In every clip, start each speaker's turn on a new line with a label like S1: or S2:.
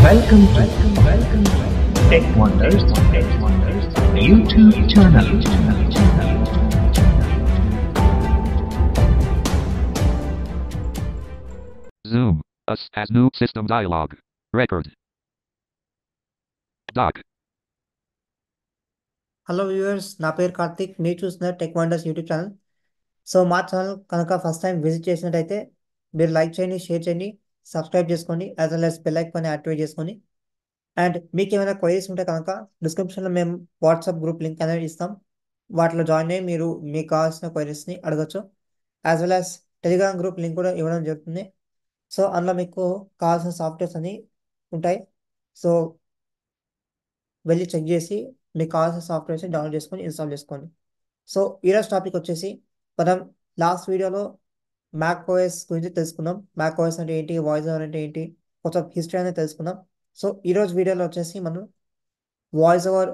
S1: Welcome to Tech Wonders YouTube channel.
S2: Zoom. Us has new system dialog. Record. Doc.
S3: Hello viewers, నా పేరు కార్తిక్. మీరు చూస్తున్న tech wonders YouTube channel. So మా channel కనుక first time visit చేసినట్టయితే మీరు like చేయండి, షేర్ చేయండి, సబ్స్క్రైబ్ చేసుకోండి, as well as bell icon activate చేసుకోండి. అండ్ మీకు ఏమైనా క్వైరీస్ ఉంటే కనుక డిస్క్రిప్షన్లో మేము వాట్సాప్ గ్రూప్ లింక్ అనేది ఇస్తాం. వాటిలో జాయిన్ అయ్యి మీరు మీకు కావాల్సిన క్వైరీస్ని అడగచ్చు. As well as Telegram group link కూడా ఇవ్వడం జరుగుతుంది. సో అందులో మీకు కావాల్సిన సాఫ్ట్వేర్స్ అన్ని ఉంటాయి. సో వెళ్ళి చెక్ చేసి మీకు కావాల్సిన సాఫ్ట్వేర్స్ని డౌన్లోడ్ చేసుకొని ఇన్స్టాల్ చేసుకోండి. సో ఈరోజు టాపిక్ వచ్చేసి మనం లాస్ట్ వీడియోలో మ్యాక్ ఓఎస్ గురించి తెలుసుకుందాం. మ్యాక్ ఓఎస్ అంటే ఏంటి, వాయిస్ ఓవర్ అంటే ఏంటి, కొంచెం హిస్టరీ అనేది తెలుసుకుందాం. సో ఈరోజు వీడియోలో వచ్చేసి మనం వాయిస్ ఓవర్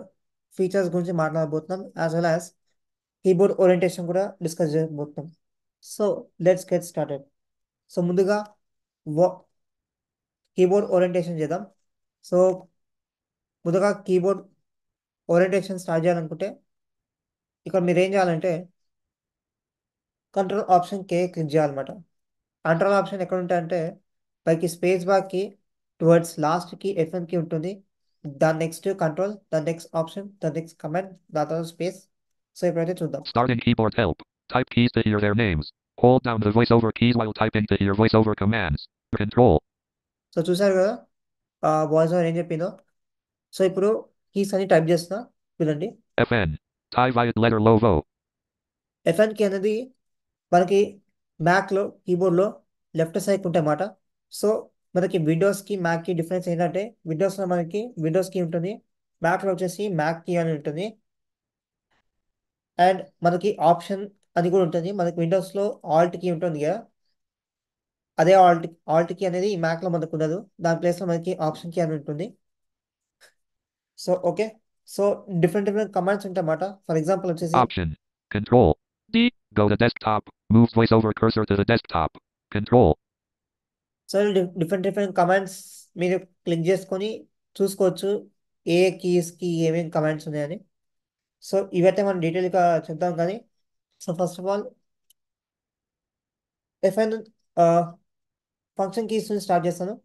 S3: ఫీచర్స్ గురించి మాట్లాడబోతున్నాం, as well as keyboard orientation కూడా డిస్కస్ చేయబోతున్నాం. So let's get started. So ముందుగా కీబోర్డ్ ఓరియంటేషన్ చేద్దాం. సో ముందుగా కీబోర్డ్ ఓరియంటేషన్ స్టార్ట్ చేయాలనుకుంటే ఇక్కడ మీరు ఏం చేయాలంటే కంట్రోల్ ఆప్షన్ కే క్లిక్ చేయాలన్నమాట. కంట్రోల్ ఆప్షన్ ఎక్కడ ఉంటాయంటే పైకి స్పేస్ బార్ కి టువర్డ్స్ లాస్ట్ కి F1 కి ఉంటుంది. దాని నెక్స్ట్ కంట్రోల్, దాని నెక్స్ట్ ఆప్షన్, దాని నెక్స్ట్ కమాండ్, దాని తర్వాత స్పేస్. సో ఇప్పుడైతే చూద్దాం.
S2: Starting keyboard help. Type keys to hear their names. Hold down the voiceover keys while typing to hear voiceover commands. Control.
S3: So చూసారు కదా వాయిస్ ఓవర్ ఏం చెప్పిందో. సో ఇప్పుడు కీస్ అని టైప్ చేస్తున్నా, చూడండి.
S2: FN. Thai Viet letter low vo.
S3: F1 కి అనేది మనకి మ్యాక్లో కీబోర్డ్లో లెఫ్ట్ సైడ్ ఉంటాయి అన్నమాట. సో మనకి విండోస్కి మ్యాక్కి డిఫరెన్స్ ఏంటంటే విండోస్లో మనకి విండోస్ కీ ఉంటుంది, మ్యాక్లో వచ్చేసి మ్యాక్ కీ అని ఉంటుంది. అండ్ మనకి ఆప్షన్ అని కూడా ఉంటుంది. మనకి విండోస్లో ఆల్ట్ కీ ఉంటుంది కదా, అదే ఆల్ట్ కీ అనేది ఈ మ్యాక్లో మనకు ఉండదు. దాని ప్లేస్లో మనకి ఆప్షన్ కీ అని ఉంటుంది. So okay, so different commands ఉంటాయి అన్నమాట. ఫర్ ఎగ్జాంపుల్ వచ్చేసి
S2: Option. Control. D. Go to desktop. Move voiceover cursor to the desktop. Control.
S3: So different commands మీరు క్లిక్ చేసుకొని చూసుకోవచ్చు ఏ కీస్కి ఏమేమి కమాండ్స్ ఉన్నాయని. సో ఇవైతే మనం డీటెయిల్గా చెప్తాం కానీ so first of all F1 function keys నుంచి స్టార్ట్ చేస్తాను.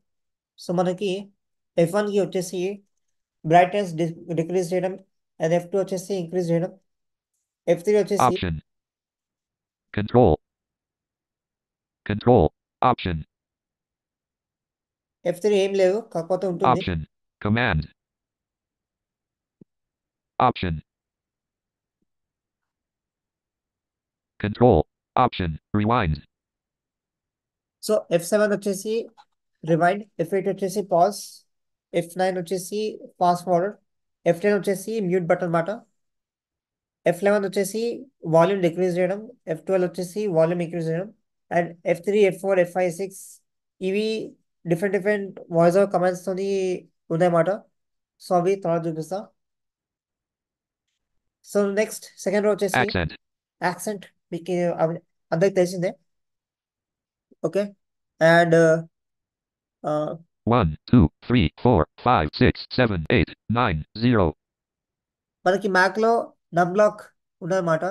S3: సో మనకి F1కి వచ్చేసి బ్రైట్నెస్ డిక్రీజ్ చేయడం, అండ్ F2 వచ్చేసి ఇంక్రీజ్ చేయడం, F3 వచ్చేసి
S2: Option. Control. Control. Option.
S3: F3 ఏం లేదు కాకపోతే ఉంటుంది.
S2: Option. Command. Option. Control. Option. Rewind.
S3: So F7 వచ్చేసి రివైండ్, F8 వచ్చేసి పాజ్, F9 వచ్చేసి ఫాస్ట్ ఫార్వర్డ్, F10 వచ్చేసి మ్యూట్ బటన్ అన్నమాట, F11 వచ్చేసి వాల్యూమ్ డిక్రీజ్ చేయడం, F12 వచ్చేసి వాల్యూమ్ ఇంక్రీజ్ చేయడం, and F3, F4, F5, F6 ఇవి డిఫరెంట్ వాయిస్ ఓవర్ కమాండ్స్తో ఉన్నాయన్నమాట. సో అవి తర్వాత చూపిస్తా. సో నెక్స్ట్ సెకండ్ రో వచ్చేసి
S2: Accent.
S3: యాక్సెంట్, మీకు అందరికి తెలిసిందే. Okay, and
S2: 1, 2, 3, 4, 5, 6, 7, 8, 9, 0.
S3: మనకి మ్యాక్లో నమ్లాక్ ఉండదన్నమాట,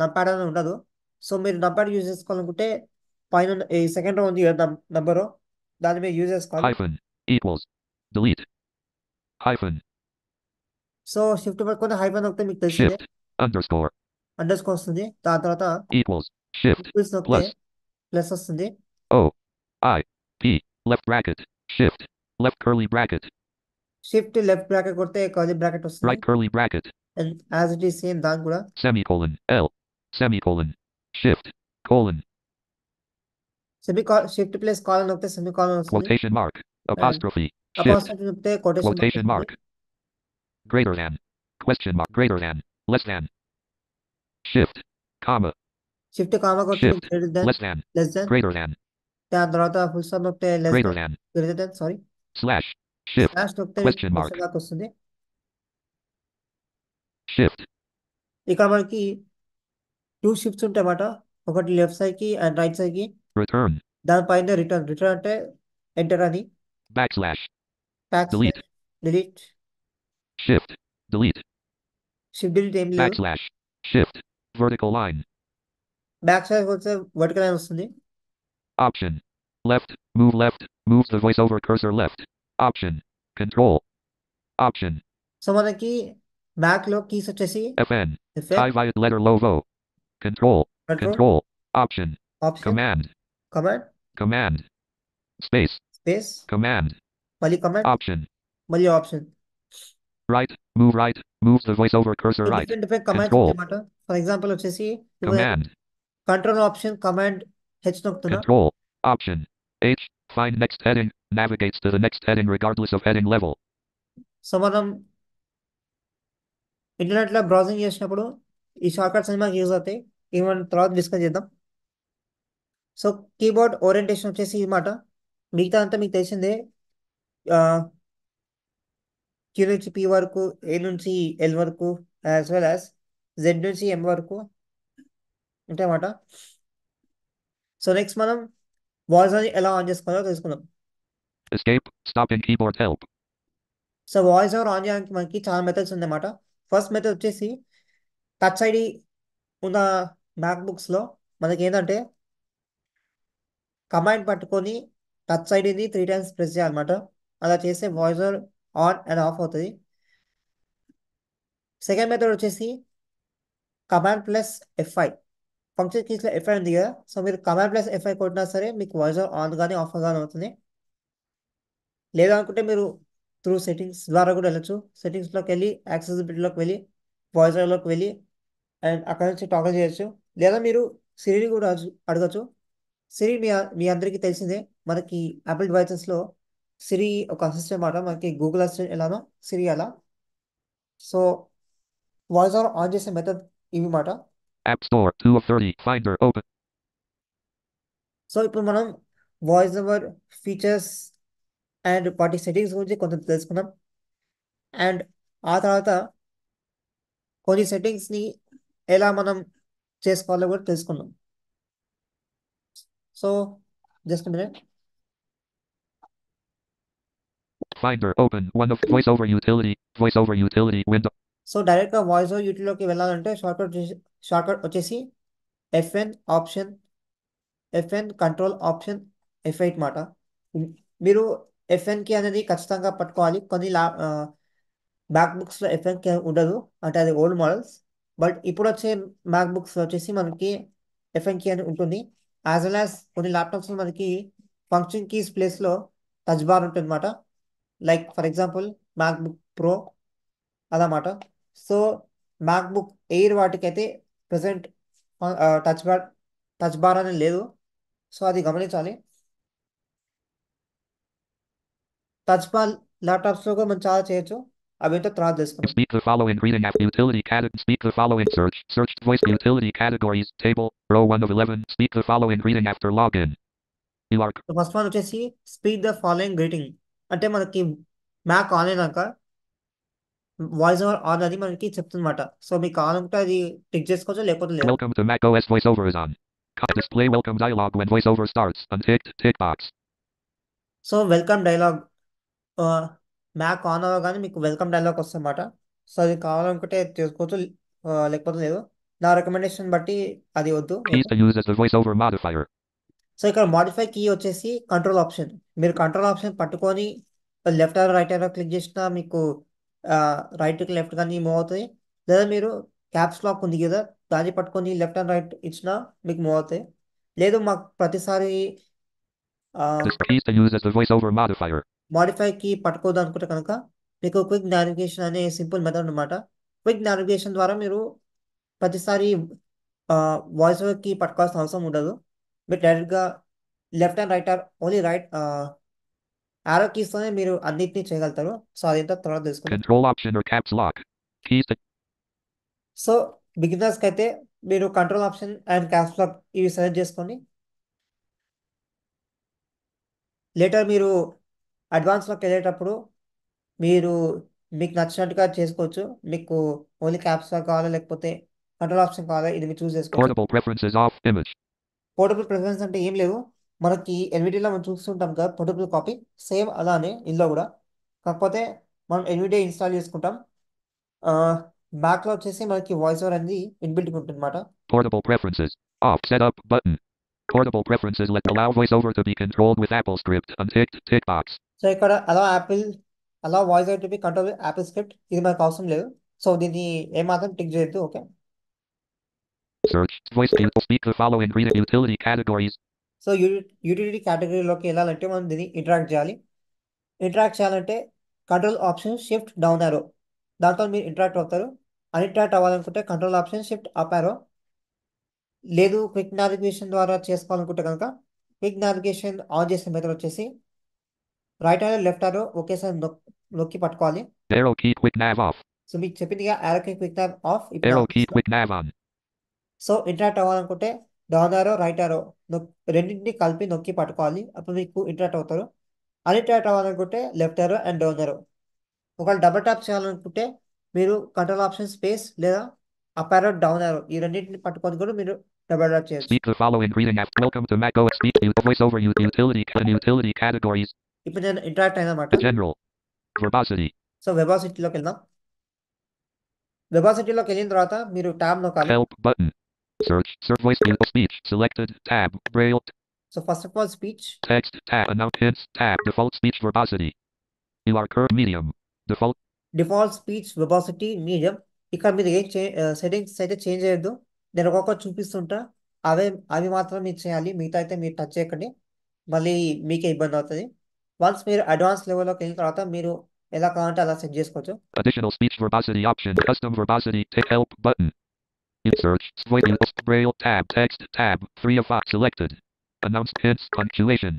S3: నంప్యాడ్ అని ఉండదు. సో మీరు నంప్యాడ్ యూజ్ చేసుకోవాలనుకుంటే పైన ఈ సెకండ్ రో ఉంది కదా నంబరు, దాన్ని మీరు యూజ్ చేసుకోవాలి.
S2: Hyphen. Equals. Delete. Hyphen.
S3: So shift పట్టుకొని హైఫన్ నొక్కితే మీకు తెలిసిందే
S2: Shift. Underscore.
S3: అండర్ స్కోర్ వస్తుంది. దాని తర్వాత
S2: Equals. Shift.
S3: ప్లస్ నొక్కితే
S2: Plus.
S3: ప్లస్ వస్తుంది.
S2: O. I. P. Left bracket. Shift. Left curly bracket.
S3: Shift left bracket కొడితే కర్లీ బ్రాకెట్ వస్తుంది.
S2: Right curly bracket.
S3: And as it is same దాని కూడా
S2: Semicolon. L. Semicolon. Shift. Colon.
S3: Shift plus colon నొక్కితే semi colon వస్తుంది.
S2: Quotation mark. Apostrophe. Shift.
S3: Apostrophe నొక్కితే
S2: Quotation
S3: quotation
S2: mark. Greater than. Question mark. Greater than. Less than. Shift. Comma.
S3: Shift comma కొట్టి
S2: Shift.
S3: Greater than,
S2: Less than.
S3: Less than,
S2: Greater than.
S3: దాని తర్వాత full stop నొక్కితే less
S2: Greater
S3: than,
S2: than.
S3: Greater than, sorry
S2: Slash. Shift.
S3: Slash నొక్కితే
S2: Question mark.
S3: దాకా వస్తుంది.
S2: Shift.
S3: ఇక్కడ మనకి 2 shifts ఉంటాయి అన్నమాట, ఒకటి లెఫ్ట్ సైడ్ కి అండ్ రైట్ సైడ్ కి.
S2: Return.
S3: దానిపైన రిటర్న్ అంటే ఎంటర్ అని.
S2: backslash,
S3: back
S2: delete,
S3: slash, delete,
S2: shift, delete,
S3: shift delete ఏం లేదు.
S2: backslash, shift, vertical line,
S3: back slash వస్తే వర్టికల్ లైన్ వస్తుంది.
S2: option, left, moves the voiceover cursor left, option, control, option,
S3: సో మనకి బ్యాక్ లో కీస్ వచ్చేసి
S2: FN,
S3: FN,
S2: Thai violet letter low vo, control,
S3: control,
S2: option,
S3: option,
S2: command,
S3: command,
S2: space,
S3: space,
S2: command,
S3: మళ్ళీ command,
S2: option,
S3: మళ్ళీ option.
S2: right, moves the voiceover cursor right,
S3: different commands
S2: control,
S3: ఉంటాయన్నమాట. For example వచ్చేసి
S2: command,
S3: control option command H నొక్కుతున్నా.
S2: control, option, H, find next heading, navigates to the next heading regardless of heading level,
S3: so మనం internet లో browsing చేసినప్పుడు ఈ short cuts అన్ని మనకి use అవుతాయి. ఇవి మనం తర్వాత డిస్కస్ చేద్దాం. సో కీబోర్డ్ ఓరియంటేషన్ వచ్చేసి ఈ మాట. మిగతా అంతా మీకు తెలిసిందే. క్యూ నుంచి పి వరకు, ఏ నుంచి ఎల్ వరకు, యాజ్ వెల్ యాజ్ జెడ్ నుంచి ఎం వరకు ఉంటాయన్నమాట. సో నెక్స్ట్ మనం వాయిస్ అని ఎలా ఆన్ చేసుకోవాలో తెలుసుకుందాం.
S2: escape, stopping keyboard help,
S3: so voice over on చేయడానికి మనకి చాలా మెథడ్స్ ఉన్నాయన్నమాట. ఫస్ట్ మెథడ్ వచ్చేసి టచ్ ఐడి ఉన్న మ్యాక్ బుక్స్లో మనకి ఏంటంటే కమాండ్ పట్టుకొని టచ్ ఐడిని 3 times ప్రెస్ చేయాలన్నమాట. అలా చేస్తే voice over on and off అవుతుంది. సెకండ్ మెథడ్ వచ్చేసి కమాండ్ ప్లస్ F5. ఫంక్షన్ కీస్లో F5 ఉంది కదా, సో మీరు కమాండ్ ప్లస్ F5 కొట్టినా సరే మీకు వాయిస్ ఓవర్ ఆన్ కానీ ఆఫ్ కానీ అవుతుంది. లేదా అనుకుంటే మీరు త్రూ సెట్టింగ్స్ ద్వారా కూడా వెళ్ళచ్చు. సెట్టింగ్స్లోకి వెళ్ళి యాక్సెసిబిలిటీలోకి వెళ్ళి వాయిస్ ఓవర్లోకి వెళ్ళి అండ్ అక్కడ నుంచి టాగల్ చేయొచ్చు. లేదా మీరు సిరిని కూడా అడగచ్చు. సిరి మీ అందరికీ తెలిసిందే, మనకి యాపిల్ డివైసెస్లో సిరి ఒక అసిస్టెంట్ అన్నమాట. మనకి గూగుల్ అసిస్టెంట్ ఎలానో సిరి అలా. సో వాయిస్ ఓవర్ ఆన్ చేసే మెథడ్ ఇవి మాట.
S2: app store, 2 of 30, finder, open,
S3: so ఇప్పుడు మనం వాయిస్ ఓవర్ ఫీచర్స్ అండ్ వాటి సెట్టింగ్స్ గురించి కొంచెం తెలుసుకుందాం. అండ్ ఆ తర్వాత కొన్ని సెట్టింగ్స్ని ఎలా మనం చేసుకోవాలో కూడా తెలుసుకుందాం. So just minute.
S2: finder, open, one of voiceover utility window,
S3: so డైరెక్ట్గా వాయిస్ ఓవర్ యూటీలోకి వెళ్ళాలంటే షార్ట్కట్ వచ్చేసి FN option, FN control option, F8 మాట. మీరు ఎఫ్ఎన్ కి అనేది ఖచ్చితంగా పట్టుకోవాలి. కొన్ని మ్యాక్ బుక్స్లో ఎఫ్ఎన్ కి ఉండదు, అంటే అది ఓల్డ్ మోడల్స్. బట్ ఇప్పుడు వచ్చే మ్యాక్ బుక్స్ వచ్చేసి మనకి ఎఫ్ఎన్ కి అని ఉంటుంది. యాజ్ వెల్ యాజ్ కొన్ని ల్యాప్టాప్స్లో మనకి ఫంక్షన్ కీస్ ప్లేస్లో టచ్ బార్ ఉంటుంది అనమాట. Like for example MacBook Pro అదన్నమాట. సో మ్యాక్ బుక్ ఎయిర్ వాటికైతే ప్రజెంట్ టచ్ బార్ అనేది లేదు. సో అది గమనించాలి. టచ్ బార్ ల్యాప్టాప్స్లో కూడా మనం చాలా చేయొచ్చు. అవేంటో తర్వాత తెలుసుకుందాం.
S2: speak the following reading app utility speak the following searched voice utility categories table, row 1 of 11, speak the following reading after login, elarc,
S3: first one వచ్చేసి స్పీక్ ద ఫాలోయింగ్ గ్రీటింగ్. అంటే మనకి మ్యాక్ ఆన్ అయినాక voice over on అని మనకి చెప్తుందన్నమాట. So మీకు కావాలంటే అది tick చేసుకోవచ్చు, లేకపోతే లేదు.
S2: welcome to Mac OS voiceover is on, display welcome dialog when voiceover starts, unticked, tick box,
S3: so welcome dialogue Mac on అవ్వగానే మీకు వెల్కమ్ డైలాగ్ వస్తుందన్నమాట. సో అది కావాలనుకుంటే చేసుకోవచ్చు, లేకపోతే లేదు. నా రికమెండేషన్ బట్టి అది వద్దు.
S2: keys to use as the voiceover modifier,
S3: so ఇక్కడ మాడిఫై కీ వచ్చేసి కంట్రోల్ ఆప్షన్. మీరు కంట్రోల్ ఆప్షన్ పట్టుకొని left or right or click చేసినా మీకు రైట్ లెఫ్ట్ కానీ మూవ్ అవుతాయి. లేదా మీరు క్యాప్స్ లాక్ ఉంది కదా, దాన్ని పట్టుకొని లెఫ్ట్ అండ్ రైట్ ఇచ్చినా మీకు మూవ్ అవుతాయి. లేదు మాకు ప్రతిసారి
S2: keys to use as the voiceover modifier,
S3: modify key పట్టుకోదు అనుకుంటే కనుక మీకు క్విక్ నావిగేషన్ అనే సింపుల్ మెథడ్ అనమాట. క్విక్ నావిగేషన్ ద్వారా మీరు ప్రతిసారి వాయిస్ ఓవర్ కీ పట్టుకోవాల్సిన అవసరం ఉండదు. మీరు డైరెక్ట్గా left and right or only right arrow కీస్తోనే మీరు అన్నిటినీ చేయగలుగుతారు. సో అదేంటో తర్వాత తెలుసుకుందాం.
S2: control option or caps lock, keys to
S3: సో బిగినర్స్కి అయితే మీరు control option and caps lock ఇవి సెలెక్ట్ చేసుకోండి. లేటర్ మీరు అడ్వాన్స్లోకి వెళ్ళేటప్పుడు మీకు నచ్చినట్టుగా చేసుకోవచ్చు. మీకు ఓన్లీ క్యాప్స్ లాక్ కావాలా లేకపోతే కంట్రోల్ ఆప్షన్ కావాలా, ఇది మీరు చూస్ చేసుకోవచ్చు.
S2: portable preferences off, image,
S3: portable preference అంటే ఏం లేదు, మనకి ఎన్విడిలో మనం చూస్తుంటాం కదా పోర్టబుల్ కాపీ, సేమ్ అలానే ఇందులో కూడా. కాకపోతే మనం ఎన్విడియా ఇన్స్టాల్ చేసుకుంటాం. బ్యాక్లో వచ్చేసి మనకి వాయిస్ ఓవర్ అనేది ఇన్బిల్ట్ ఉంటుంది అనమాట.
S2: Portable preferences. Off. Setup button. Portable preferences let allow voiceover to be controlled with Apple script. Unticked. Tick box.
S3: సో ఇక్కడ అలా voice over to be control apple script, ఇది మనకు అవసరం లేదు. సో దీన్ని ఏమాత్రం టిక్ చేయొద్దు. Okay.
S2: Search. Voice. Speak the following reading utility categories.
S3: సో యూటిలిటీ కేటగిరీలోకి వెళ్ళాలంటే మనం దీన్ని ఇంటరాక్ట్ చేయాలి. ఇంటరాక్ట్ చేయాలంటే control option shift down arrow, దాంతో మీరు ఇంటరాక్ట్ అవుతారు. అన్ఇంటరాక్ట్ అవ్వాలనుకుంటే control option shift up arrow. లేదు క్విక్ నావిగేషన్ ద్వారా చేసుకోవాలనుకుంటే కనుక క్విక్ నావిగేషన్ ఆన్ చేసిన మెథడ్ వచ్చేసి రైట్ యారో లెఫ్ట్ యారో ఒకేసారి నొక్కి పట్టుకోవాలి.
S2: Arrow key quick nav off.
S3: సో మీకు చెప్పిందిగా arrow key quick nav off.
S2: Arrow key quick nav on.
S3: సో ఇంటరాక్ట్ అవ్వాలనుకుంటే డౌన్ యారో రైట్ యారో రెండింటిని కలిపి నొక్కి పట్టుకోవాలి, అప్పుడు మీకు ఇంటరాక్ట్ అవుతారు. అన్ఇంటరాక్ట్ అవ్వాలనుకుంటే left arrow and down arrow. ఒకవేళ డబుల్ ట్యాప్ చేయాలనుకుంటే మీరు కంట్రోల్ ఆప్షన్ స్పేస్ లేదా అప్ యారో డౌన్ యారో ఈ రెండింటిని పట్టుకొని కూడా మీరు డబుల్ ట్యాప్ చేయొచ్చు.
S2: Speak the following reading after. Welcome to Mac OS. Speak voiceover utility categories.
S3: ఇప్పుడు నేను ఇంటరాక్ట్ అయినమాట.
S2: General. Verbosity.
S3: సో వెబాసిటీలోకి వెళ్దాం. వెబాసిటీలోకి వెళ్ళిన తర్వాత మీరు ట్యాబ్ నొక్కాలి.
S2: Help button. Search voice speech selected tab braille.
S3: సో first of all speech.
S2: Text tab announce hints tab default speech verbosity. You are curve medium
S3: default speech verbosity medium. ఇక్కడ మీరు ఏం సెట్టింగ్స్ అయితే చేంజ్ చేయొద్దు. నేను ఒక్కొక్కటి చూపిస్తుంటా, అవి మాత్రం మీరు చేయాలి, మిగతా అయితే మీరు టచ్ చేయకండి, మళ్ళీ మీకే ఇబ్బంది అవుతుంది. వన్స్ మీరు అడ్వాన్స్ లెవెల్లోకి వెళ్ళిన తర్వాత మీరు ఎలా కావాలంటే అలా సెట్ చేసుకోవచ్చు.
S2: Additional speech verbosity option. Custom verbosity. Help button. Search voice braille tab text tab 3 of 5 selected. Announced hints punctuation.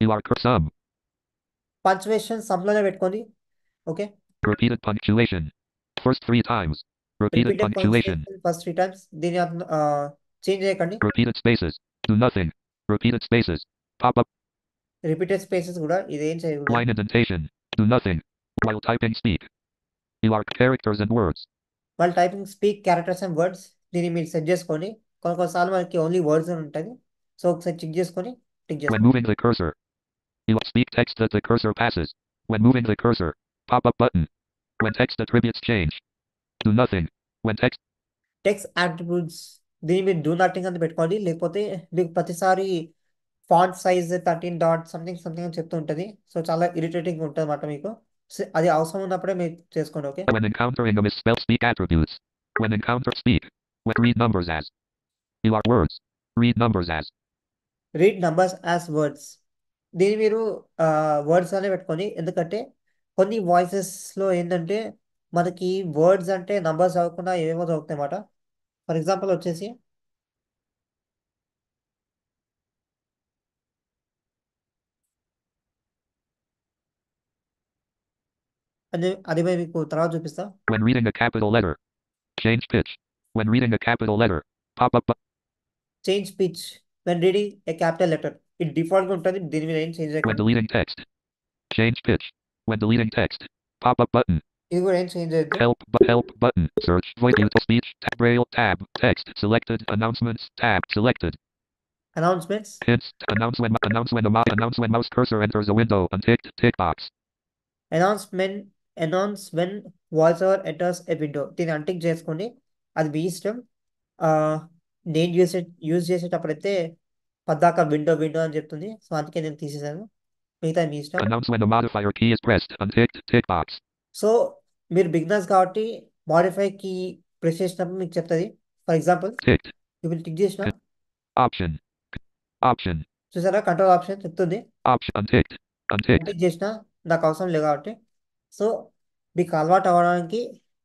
S2: You are sum.
S3: Punctuation సమ్లోనే పెట్టుకోండి. Okay.
S2: Repeated punctuation. First 3 times. Repeated punctuation.
S3: First 3 times. దీని change చేయకండి.
S2: Repeated spaces. Do nothing. Repeated spaces. Pop up.
S3: Repeated spaces కూడా ఇదేం చేయకూడదు.
S2: Line indentation. Do nothing. While typing speak. You are characters and words.
S3: while typing speak characters and words. దీన్ని మీరు set చేసుకోండి. కొన్నిసార్లు మనకి ఓన్లీ వర్డ్స్ అని ఉంటుంది. సో ఒకసారి చెక్ చేసుకొని టిక్ చేసుకోండి.
S2: When moving the cursor. You speak text that the cursor passes. When moving the cursor. Pop up button. When text attributes change. Do nothing. When
S3: text attributes దీన్ని మీరు do nothing అని పెట్టుకోండి, లేకపోతే మీకు ప్రతిసారి font size 13 dot something అని చెప్తూ ఉంటుంది. సో చాలా ఇరిటేటింగ్ ఉంటుంది అన్నమాట మీకు. అది అవసరం ఉన్నప్పుడే మీరు చేసుకోండి. Okay.
S2: When encountering a misspelled speak attributes. When encounter speak. When read numbers as. You are words. Read numbers as.
S3: Read numbers as words. దీన్ని మీరు వర్డ్స్ అనే పెట్టుకొని, ఎందుకంటే కొన్ని వాయిసెస్లో ఏంటంటే మనకి వర్డ్స్ అంటే నంబర్స్ చదవకుండా ఏమేమో చదువుతాయి అన్నమాట. ఫర్ ఎగ్జాంపుల్ వచ్చేసి అది మీకు తర్వాత చూపిస్తా.
S2: When reading a capital letter. Change pitch. When reading a capital letter. Pop up.
S3: Change pitch when reading a capital letter. ఇది డిఫాల్ట్ గా ఉంటుంది, దీని మీద ఏం చేంజ్
S2: When
S3: చేయకండి.
S2: deleting text. Change pitch. When deleting text. Pop up button.
S3: ఇది కూడా ఏం చేంజ్ చేయొద్దు.
S2: Help button. Search voice speech tab braille tab text selected announcements tab selected.
S3: Announcements.
S2: Hints announce when mouse cursor enters a window unticked tick box.
S3: Announce when voice over enters a window. దీన్ని untick చేసుకోండి, అది మీ ఇష్టం. నేను use చేసేటప్పుడైతే పద్దాక window అని చెప్తుంది, so అందుకే నేను తీసేసాను. మిగతా మీ ఇష్టం.
S2: Announce when the modifier key is pressed unticked tick box.
S3: So మీరు బిగినర్స్ కాబట్టి మాడిఫై కీ ప్రెస్ చేసినప్పుడు మీకు చెప్తుంది. For example
S2: Ticked.
S3: ఇప్పుడు టిక్ చేసిన
S2: Option.
S3: చూసారా, కంట్రోల్ ఆప్షన్ చెప్తుంది.
S2: Option unticked.
S3: టిక్ చేసిన నాకు అవసరం లేదు కాబట్టి. సో మీకు అలవాటు అవ్వడానికి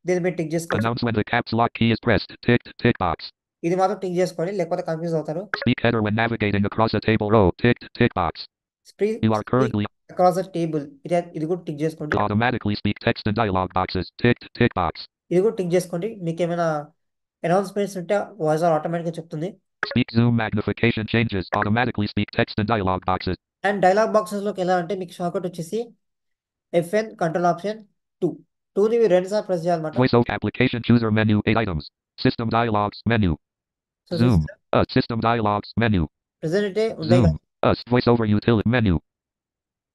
S3: దీన్ని మీరు టిక్ చేసుకోండి.
S2: Announce when the caps lock key is pressed ticked tick box.
S3: ఇది మాత్రం టిక్ చేసుకోండి, లేకపోతే కన్ఫ్యూజ్ అవుతారు.
S2: Speak header when navigating across a table row ticked tick box. You are currently
S3: across a table. ఇది కూడా tick చేసుకోండి.
S2: automatically speak text and dialog boxes ticked tick box.
S3: ఇది కూడా టిక్ చేసుకోండి. మీకు ఏమైనా అనౌన్స్మెంట్స్ ఉంటే వాయిస్ ఆటోమేటిక్గా చెప్తుంది.
S2: Speak zoom magnification changes automatically speak text and dialog boxes.
S3: And dialog బాక్సెస్లోకి ఎలా అంటే మీకు షార్ట్కట్ వచ్చేసి FN కంట్రోల్ ఆప్షన్ 2ని మీరు 2 సార్లు ప్రెస్ చేయాలన్నమాట.
S2: Voice over application chooser menu 8 items. System dialogs menu.
S3: So
S2: Zoom. System dialogs menu.
S3: Present అయితే ఉంది.
S2: Zoom. Us. Voiceover utility menu.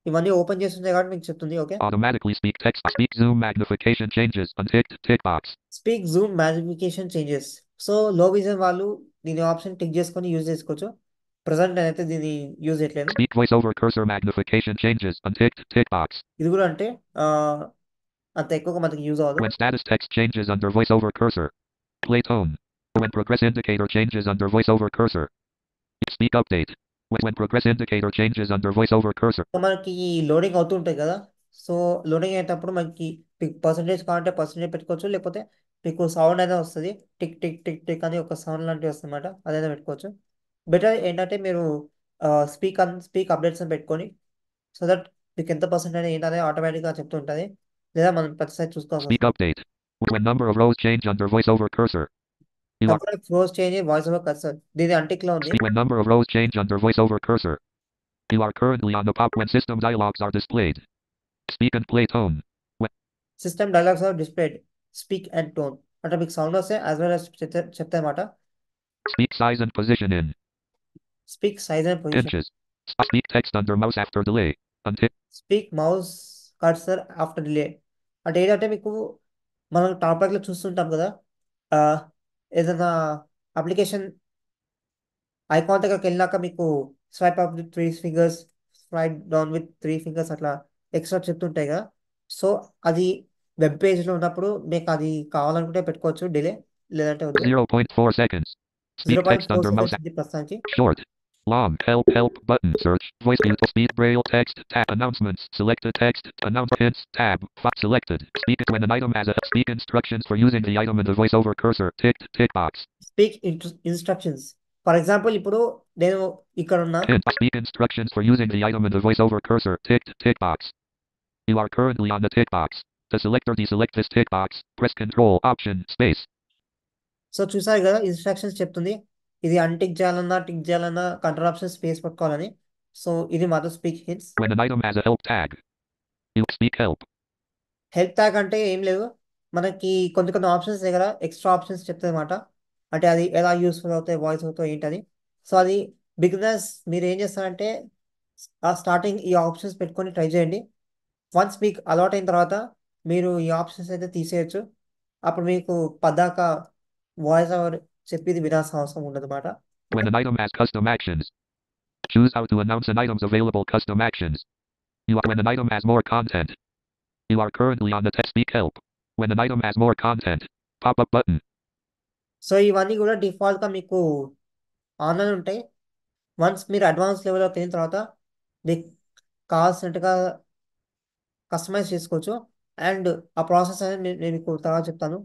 S3: ఇవన్నీ ఓపెన్ చేస్తుంటే కాబట్టి మీకు చెప్తుంది. Okay.
S2: Automatically speak text. Speak zoom magnification changes. Unticked tick box.
S3: Speak Zoom magnification changes. So లో vision వాళ్ళు దీని ఆప్షన్ టిక్ చేసుకొని యూజ్ చేసుకోవచ్చు. ప్రజెంట్ నేనైతే దీన్ని యూజ్ చేయట్లేదు.
S2: Speak voiceover cursor magnification changes. Unticked tick box.
S3: ఇది కూడా అంటే అంత ఎక్కువగా మనకి యూజ్ అవ్వదు.
S2: When status text changes under voiceover cursor. Play tone. When progress indicator changes under voiceover cursor. Speak update. When progress indicator changes under voiceover cursor.
S3: So మనకి ఈ loading అవుతుంటాయి కదా. సో లోడింగ్ అయ్యేటప్పుడు మనకి పర్సంటేజ్ కావాలంటే percentage పెట్టుకోవచ్చు, లేకపోతే మీకు సౌండ్ అయితే వస్తుంది. టిక్ టిక్ టిక్ టిక్ అని ఒక సౌండ్ లాంటివి వస్తుంది అనమాట. అదైనా పెట్టుకోవచ్చు. బెటర్ ఏంటంటే మీరు స్పీక్ అప్డేట్స్ అని పెట్టుకొని, సో దట్ మీకు ఎంత పర్సెంట్ అనేది ఏంటనే ఆటోమేటిక్గా చెప్తూ ఉంటుంది. లేదా మనం ప్రతిసారి చూసుకోవాలి.
S2: Speak update. When number of rows change under voiceover cursor.
S3: Flows change voice over cursor. దీని అంటిక్ లో ఉంది.
S2: When number of rows change under voiceover cursor. You are currently on the pop when system dialogues are displayed. Speak and play tone.
S3: System dialogs are displayed. Speak and tone అంటే మీకు sound వస్తే as well as చెప్తాయి అన్నమాట.
S2: Speak size and position in
S3: speak size and position.
S2: inches. Speak text under mouse after delay.
S3: Speak mouse cursor after delay అంటే ఏంటంటే మీకు మనం top లో చూస్తుంటాం కదా, ఏదైనా అప్లికేషన్ ఐకాన్ దగ్గరికి వెళ్ళినాక మీకు swipe up with 3 fingers, swipe down with 3 fingers అట్లా ఎక్స్ట్రా చెప్తుంటాయి కదా. సో అది వెబ్ పేజ్లో ఉన్నప్పుడు మీకు అది కావాలనుకుంటే పెట్టుకోవచ్చు డిలే, లేదంటే
S2: 0.4 seconds. Speak text under mouse.
S3: 0.4 seconds ప్రస్తుతానికి.
S2: Short. Long. Help button. Search. Voice mute. Speed braille text. Tab. Announcements. Selected text. Announce hints. Tab. Selected. Speak it when an item has a speak instructions for using the item in the voiceover cursor. Tick box.
S3: Speak instructions. For example ఇప్పుడు నేను ఇక్కడ ఉన్న
S2: Speak instructions for using the item in the voiceover cursor. Tick box. You are currently on the tick box. To select or deselect this tick box, press Control Option Space.
S3: So చూసారు కదా instructions చెప్తుంది. ఇది untick చేయాలన్నా tick చేయాలన్నా control option space పట్టుకోవాలని. So ఇది మాత్రం speak hints.
S2: When an item has a help tag, you speak help.
S3: Help tag అంటే ఏం లేదు, మనకి కొన్ని ఆప్షన్స్ దగ్గర ఎక్స్ట్రా ఆప్షన్స్ చెప్తుంది అనమాట. అంటే అది ఎలా యూస్ఫుల్ అవుతాయి, వాయిస్ అవుతాయి ఏంటని. సో అది బిగినర్స్ మీరు ఏం చేస్తారంటే ఆ స్టార్టింగ్ ఈ ఆప్షన్స్ పెట్టుకొని ట్రై చేయండి. వన్స్ మీకు అలవాట్ అయిన తర్వాత మీరు ఈ ఆప్షన్స్ అయితే తీసేయచ్చు. అప్పుడు మీకు పద్దాక వాయిస్ ఓవర్ చెప్పేది వినాల్సిన అవసరం ఉండదు అన్నమాట.
S2: When an item has custom actions, choose how to announce an item's available custom actions. When an item has more content, you are currently on the text speak help. When an item has more content, pop-up button.
S3: So ఇవన్నీ కూడా డిఫాల్ట్గా మీకు online ఉంటాయి. Once మీరు advance లెవెల్లోకి వెళ్ళిన తర్వాత మీకు కావాల్సినట్టుగా customise చేసుకోవచ్చు. అండ్ ఆ ప్రాసెస్ అనేది నేను మీకు తర్వాత చెప్తాను,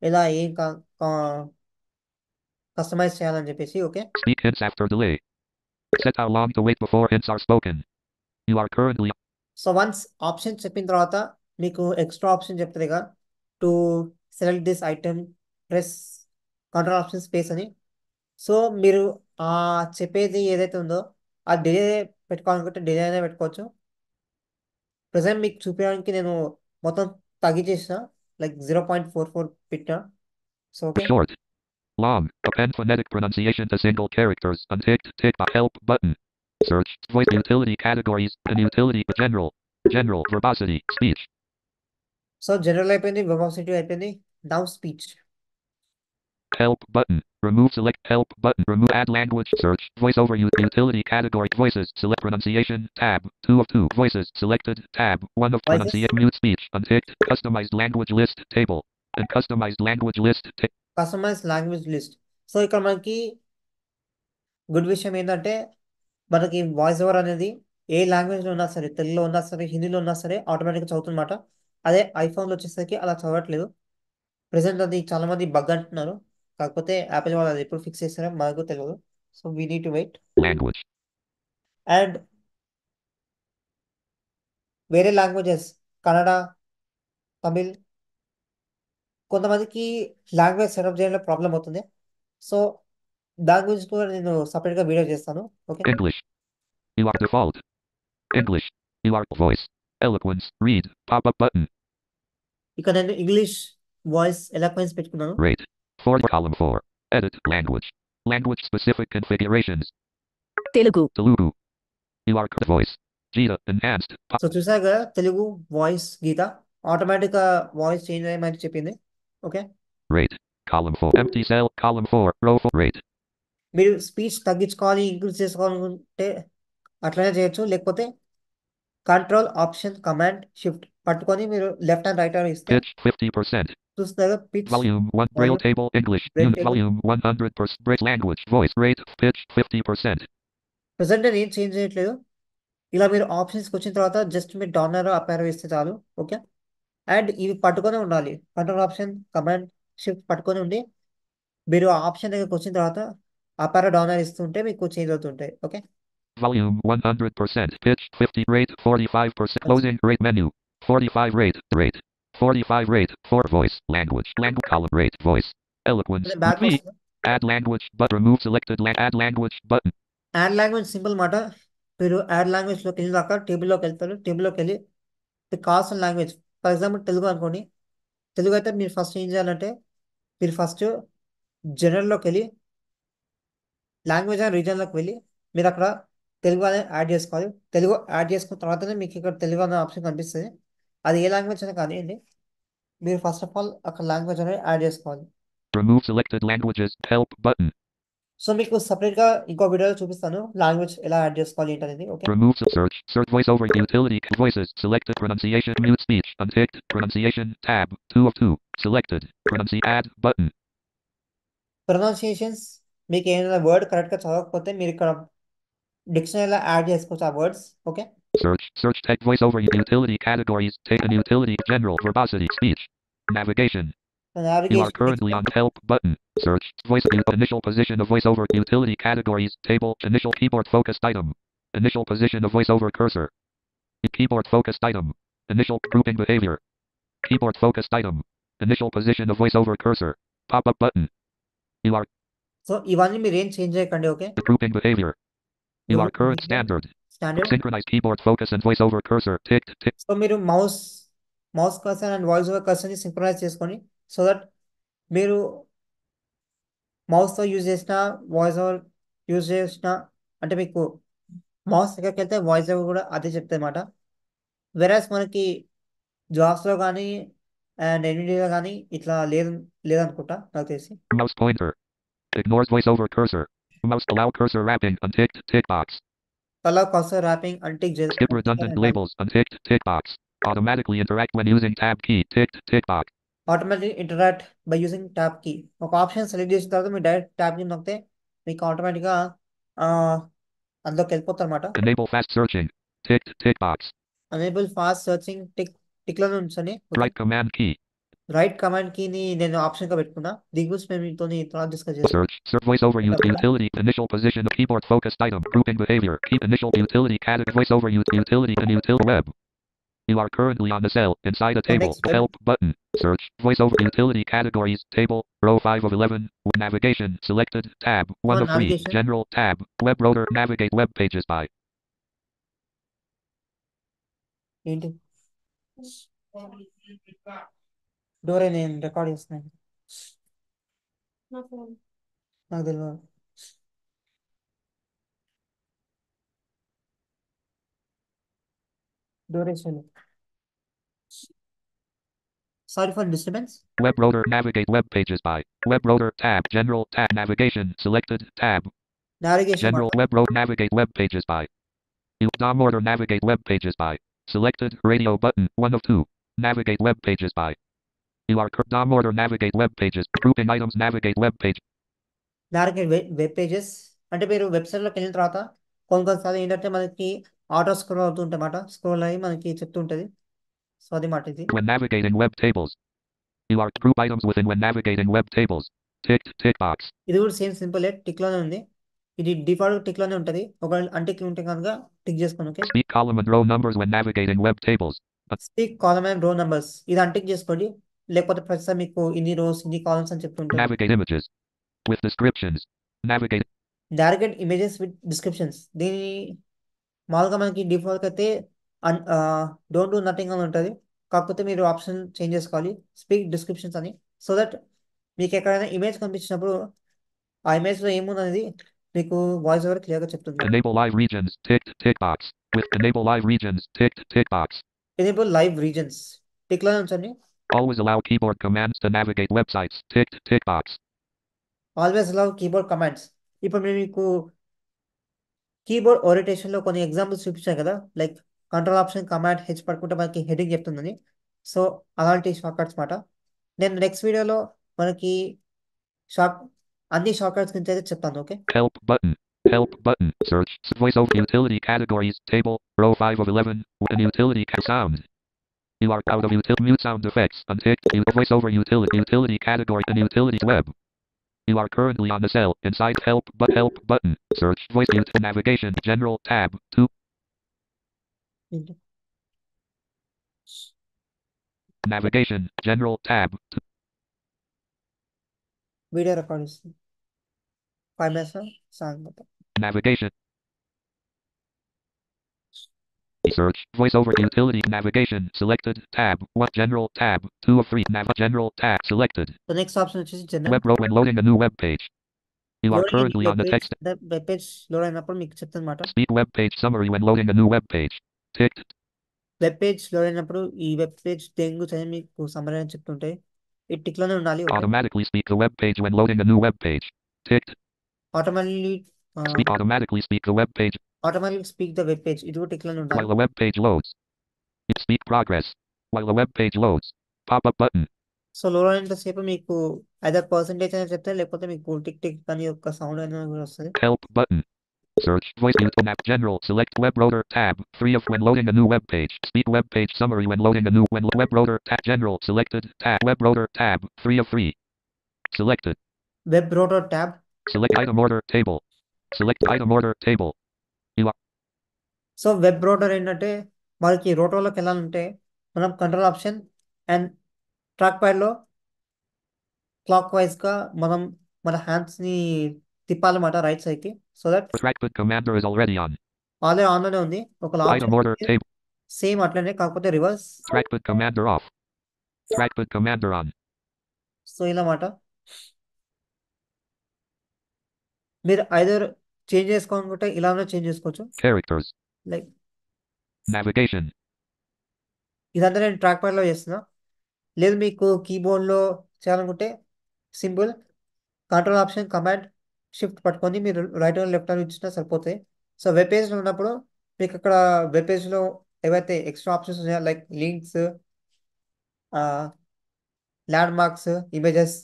S3: ఎలా ఏం కస్టమైజ్ చేయాలని చెప్పేసి. Okay.
S2: Speak hints after delay. Set how long to wait before hints are spoken. You are currently.
S3: So once option చెప్పిన తర్వాత మీకు ఎక్స్ట్రా ఆప్షన్ చెప్తుంది కదా, to select this item press control option space అని. So మీరు చెప్పేది ఏదైతే ఉందో ఆ డిలే పెట్టుకోవాలనుకుంటే డిలే అయినా పెట్టుకోవచ్చు. ప్రజెంట్ మీకు చూపించడానికి నేను మొత్తం తగ్గించేసిన, లైక్ 0.44 పెట్టా. So okay.
S2: Short. Long. Append phonetic pronunciation to single characters. Unticked tick box. Help button. Search. Voice utility categories. And utility general verbosity speech.
S3: So general అయిపోయింది, వెర్బాసిటీ అయిపోయింది. Now speech.
S2: Help button. Remove select help button. Remove add language search. Voiceover utility category voices. Select pronunciation tab. 2 of 2 voices selected tab. 1 of pronunciation mute speech. Unticked customized language list table. And customized language list
S3: customize language list. So ఇక్కడ మనకి good విషయం ఏంటంటే మనకి voice over అనేది ఏ లాంగ్వేజ్లో ఉన్నా సరే, తెలుగులో ఉన్నా సరే, హిందీలో ఉన్నా సరే ఆటోమేటిక్గా చదువుతుందన్నమాట. అదే ఐఫోన్లో వచ్చేసరికి అలా చదవట్లేదు. ప్రెసెంట్ అది చాలా మంది బగ్ అంటున్నారు, కాకపోతే యాపిల్ వాళ్ళు అది ఎప్పుడు ఫిక్స్ చేస్తారో మనకు తెలియదు. So we need to wait.
S2: language.
S3: And వేరే లాంగ్వేజెస్ కన్నడ, తమిళ్, కొంతమందికి లాంగ్వేజ్ సెటప్ చేయడంలో ప్రాబ్లం అవుతుంది. సో దాని గురించి కూడా నేను సపరేట్గా వీడియో చేస్తాను. Okay.
S2: English. You are default. English. You are voice. Eloquence. Read. Pop-up button.
S3: ఇక్కడ నేను ఇంగ్లీష్ వాయిస్ ఎలాక్వెన్స్ పెట్టుకున్నాను.
S2: Rate. 4 column 4. Edit language. Language specific configurations.
S4: Telugu.
S2: Telugu. You are voice. Gita, enhanced.
S3: So చూసారు కదా Telugu voice గీత ఆటోమేటిక్గా voice change అయ్యమని చెప్పింది. Okay,
S2: Rate. Column 4. Empty cell. Column 4. Row 4. Rate.
S3: మీరు speech తగ్గించుకోవాలి increase చేసుకోవాలనుకుంటే అట్లనే చేయొచ్చు, లేకపోతే కంట్రోల్ ఆప్షన్ కమాండ్ షిఫ్ట్ పట్టుకొని మీరు లెఫ్ట్ అండ్ రైట్ హ్యాండ్ ఇస్తే
S2: Pitch 50%.
S3: చూస్తారు pitch
S2: Volume 1. Braille
S3: volume,
S2: table English.
S3: braille
S2: Unit
S3: table.
S2: volume 100%. Braille language. Voice. Rate. Pitch 50%.
S3: Present నేను ఏం చేంజ్ చేయట్లేదు. ఇలా మీరు ఆప్షన్స్కి వచ్చిన తర్వాత జస్ట్ మీరు డౌన్ ఆరో అప్ ఆరో ఇస్తే చాలు. ఓకే, అండ్ ఇవి పట్టుకొని ఉండాలి. కంట్రోల్ ఆప్షన్ కమాండ్ షిఫ్ట్ పట్టుకొని ఉండి మీరు ఆ ఆప్షన్ దగ్గరకు వచ్చిన తర్వాత అప్ ఆరో డౌన్ ఆరో ఇస్తుంటే మీకు చేంజ్ అవుతుంటాయి. Okay,
S2: Volume 100%. Pitch 50. Rate 45%. Closing. Rate menu. 45 rate. Rate. 45 rate. 4 voice. Language. Language column. Rate. Voice. Eloquence.
S3: Back
S2: V.
S3: వస్తుంది.
S2: Add language. But remove selected. Add language button.
S3: Add language simple మాట. మీరు add లాంగ్వేజ్లోకి వెళ్ళినాక టేబుల్లోకి వెళ్తారు. టేబుల్లోకి వెళ్ళి మీకు కావాల్సిన language, for example Telugu అనుకోండి. తెలుగు అయితే మీరు ఫస్ట్ ఏం చేయాలంటే మీరు ఫస్ట్ జనరల్లోకి వెళ్ళి లాంగ్వేజ్ అండ్ రీజన్లోకి వెళ్ళి మీరు అక్కడ తెలుగు అనేది యాడ్ చేసుకోవాలి. తెలుగు యాడ్ చేసుకున్న తర్వాతనే మీకు ఇక్కడ తెలుగు అనే ఆప్షన్ కనిపిస్తుంది. అది ఏ లాంగ్వేజ్ అయినా కానివ్వండి, మీరు ఫస్ట్ ఆఫ్ ఆల్ అక్కడ లాంగ్వేజ్ అనేది యాడ్ చేసుకోవాలి.
S2: Remove selected languages. Help button.
S3: So మీకు సపరేట్గా ఇంకో వీడియోలో చూపిస్తాను లాంగ్వేజ్ ఎలా యాడ్ చేసుకోవాలి ఏంటనేది. Okay,
S2: Remove search. Search voice over utility. Voices. Selected pronunciation. Mute speech. Unticked. Pronunciation. Tab. 2 of 2. Selected. Add button.
S3: Pronunciations మీకు ఏదైనా వర్డ్ కరెక్ట్గా చదవకపోతే మీరు ఇక్కడ డిక్షనరీలో యాడ్ చేసుకోవచ్చు ఆ words. Okay,
S2: Search. Search text voice over utility categories. Take an utility. General. Verbosity. Speech. Navigation. You are
S3: navigation
S2: currently on help button. Search. Voice. Initial position of voiceover. Utility categories. Table. Initial keyboard focused item. Initial position of voiceover cursor. Keyboard focused item. Initial grouping behavior. Keyboard focused item. Initial position of voiceover cursor. Pop-up button. You are
S3: సో ఇవన్నీ మీరు ఏం change చేయకండి. Okay,
S2: grouping behavior. You are current standard.
S3: Standard.
S2: Synchronized keyboard focus and voiceover cursor. Ticked. Tick.
S3: సో మీరు mouse cursor and voice over కర్సర్ని synchronize చేసుకొని so that మీరు మౌస్తో యూజ్ చేసిన వాయిస్ ఓవర్ యూజ్ చేసిన అంటే మీకు మౌస్ దగ్గరికి వెళ్తే వాయిస్ ఓవర్ కూడా అదే చెప్తాయి అన్నమాట. వెరాస్ మనకి జాబ్స్లో కానీ అండ్ ఎన్విడిలో కానీ ఇట్లా లేదనుకుంటా నాకు తెలిసి.
S2: Mouse pointer. Ignores voiceover cursor. Mouse allow cursor wrapping. Unticked. Tick box.
S3: అలా కర్సర్ ర్యాపింగ్ అంటే
S2: Skip redundant labels. Unticked. Tick box. Automatically interact when using tab key. Ticked. Tick box.
S3: Automatic interact by using tab key. ఒక option select చేసిన తర్వాత మీరు direct tab key నొక్కితే మీకు ఆటోమేటిక్గా అందులోకి వెళ్ళిపోతారు అనమాట.
S2: Enable fast searching. Ticked. Tick box.
S3: Enable fast searching టిక్లో ఉంచండి.
S2: Right command key.
S3: Right command కీని నేను ఆప్షన్గా పెట్టుకున్నా. దీని గురించి మేము మీతో తర్వాత discuss చేస్తాం.
S2: Search. Search voiceover utility. Initial position of keyboard focused item. Grouping behavior. Keep initial utility category. Voiceover utility and util web. You are currently on the cell inside a table.
S3: next web.
S2: Help button. Search. Voiceover utility categories. Table. Row 5 of 11. Navigation. Selected. Tab. 1 of 3.
S3: navigation.
S2: General. Tab. Web rotor. Navigate web pages by.
S3: ఏంటి డోరే నేను record చేస్తున్నాను. నాకు తెలియదు. Duration. Sorry for disturbance.
S2: Web rotor. Navigate web pages by. Web rotor. Tab. General. Tab. Navigation. Selected. Tab.
S3: Navigation
S2: General. Web rotor. Navigate web pages by. DOM order. Navigate web pages by. Selected. Radio button. 1 of 2. Navigate web pages by. You are DOM order. Navigate web pages. Grouping items. Navigate web page.
S3: Navigate web pages అంటే మీరు వెబ్సైట్లోకి వెళ్ళిన తర్వాత కొన్నిసార్లు ఏంటంటే మనకి auto scroll అవుతుంటాయి మాట. స్క్రోల్ అయ్యి మనకి చెప్తుంటుంది. సో అది మాట ఇది.
S2: When navigating web tables. You are group items within when navigating web tables. Ticked. Tick box.
S3: ఇది కూడా సేమ్ సింపుల్ టిక్లోనే ఉంది. ఇది డిఫాల్ట్ టిక్లోనే ఉంటుంది. ఒకవేళ అన్టిక్ ఉంటే కనుక టిక్ చేసుకోండి. Okay,
S2: Speak column and row numbers when navigating web tables.
S3: Speak column and రో నంబర్స్ ఇది అన్టిక్ చేసుకోండి. లేకపోతే ప్రతిసారి మీకు ఇన్ని రోస్ ఇన్ని కాలమ్స్ అని చెప్తుంటుంది.
S2: Navigate images. With descriptions. Navigate.
S3: Direct images with descriptions. దీని మామూలుగా మనకి డిఫాల్ట్ అయితే డోంట్ డూ నథింగ్ అని ఉంటుంది. కాకపోతే మీరు ఆప్షన్ చేంజ్ చేసుకోవాలి స్పీక్ డిస్క్రిప్షన్స్ అని. సో దట్ మీకు ఎక్కడైనా ఇమేజ్ కనిపించినప్పుడు ఆ ఇమేజ్లో ఏముందనేది మీకు వాయిస్ ఓవర్ క్లియర్గా చెప్తుంది.
S2: Enable live regions. Ticked tick box. With enable live regions. Ticked tick box.
S3: Enable live regions టిక్లోనే ఉంచండి.
S2: Always allow keyboard commands to navigate websites. Ticked tick box.
S3: Always allow keyboard commands. ఇప్పుడు నేను మీకు keyboard ఓరియంటేషన్లో కొన్ని examples చూపించాను కదా, like control option command H పట్టుకుంటే మనకి హెడింగ్ చెప్తుందని. సో అలాంటి షార్ట్ కట్స్ మాట. నేను నెక్స్ట్ వీడియోలో మనకి షార్ట్ అన్ని షార్ట్ కట్స్ గురించి అయితే చెప్తాను. Okay,
S2: Help button. Help button. Search. Voiceover utility categories. Table. Row 5 of 11. And utility sound. You are out of mute sound effects. Unticked. Voiceover utility category and utilities web. You are currently on the cell. Inside help button. Search voice navigation. General tab 2. Navigation. General tab 2.
S3: Video record ఇస్తుంది 5 minutes song మొత్తం.
S2: Navigation. Search. Voiceover utility navigation. Selected. Tab 1. General tab 2 of 3. General tab selected.
S3: So next option వచ్చేసి general.
S2: Web row when loading a new web page. You are currently on the text.
S3: Web page load అయినప్పుడు మీకు చెప్తుంది మాట.
S2: Speak web page summary when loading a new web page. Ticked.
S3: Web page load అయినప్పుడు ఈ web page దేని గురించి మీకు summary అని చెప్తుంటే ఈ టిక్ లోనే ఉండాలి.
S2: Automatically speak the web page when loading a new web page. Ticked. Automatically speak the web page
S3: automatic speak the web page, ఇది కూడా టిక్ లోనే ఉండాలి.
S2: while the web page loads. Speak progress while the web page loads. Pop up button.
S3: సో load అయినంతసేపు మీకు either percentage అనేది చెప్తే, లేకపోతే మీకు టిక్ టిక్ అని యొక్క సౌండ్ అనేది కూడా వస్తుంది.
S2: Help button. Search voice map general. Select web router tab 3 of when loading a new web page. Speak web page summary when loading a new web router tab general. Selected tab web router tab 3 of 3. Selected.
S3: Web rotor tab.
S2: Select item order table. Select item order table.
S3: సో web rotor ఏంటంటే మనకి రోటోలోకి వెళ్ళాలంటే మనం control option and ట్రాక్ ప్యాడ్లో clock వైజ్గా మనం మన హ్యాండ్స్ని తిప్పాలన్నమాట రైట్ సైడ్కి. So that
S2: Trackpad commander is already on.
S3: Already ఆన్లోనే ఉంది. ఒక
S2: Item order table.
S3: సేమ్ అట్లనే కాకపోతే reverse.
S2: Trackpad commander off. Trackpad commander on.
S3: సో ఇలా మాట మీరు ఐదర్ చేంజ్ చేసుకోవాలనుకుంటే ఇలానే చేంజ్ చేసుకోవచ్చు.
S2: Characters.
S3: Like
S2: Navigation.
S3: ఇదంతా నేను ట్రాక్ ప్యాడ్లో చేస్తున్నా. లేదు మీకు కీబోర్డ్లో చేయాలనుకుంటే simple control option command shift పట్టుకొని మీరు రైట్ అండ్ లెఫ్ట్ అని ఇచ్చినా సరిపోతాయి. సో వెబ్ పేజ్లో ఉన్నప్పుడు మీకు అక్కడ వెబ్ పేజ్లో ఏవైతే ఎక్స్ట్రా ఆప్షన్స్ ఉన్నాయో like links, land marks, images,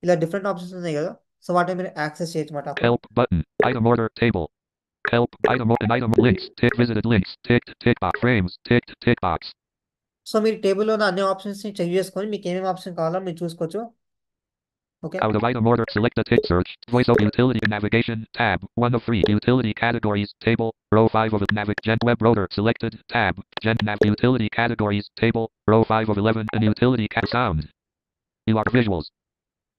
S3: ఇలా డిఫరెంట్ ఆప్షన్స్ ఉన్నాయి కదా. సో వాటిని మీరు యాక్సెస్ చేయొచ్చు అన్నమాట.
S2: Help button. Item order table. Help item and item links. Tick visited links. Ticked tick box frames. Ticked tick box.
S3: So మీరు టేబుల్లో ఉన్న అన్ని ఆప్షన్స్ని చెక్ చేసుకొని మీకు ఏమేమి ఆప్షన్ కావాలో మీరు చూసుకోవచ్చు. Okay,
S2: Out of item order, select the tick search. Voiceover utility navigation tab 1 of 3. Utility categories table row 5 of gen web router selected tab gen nav utility categories table row 5 of 11 and utility sound. You are visuals.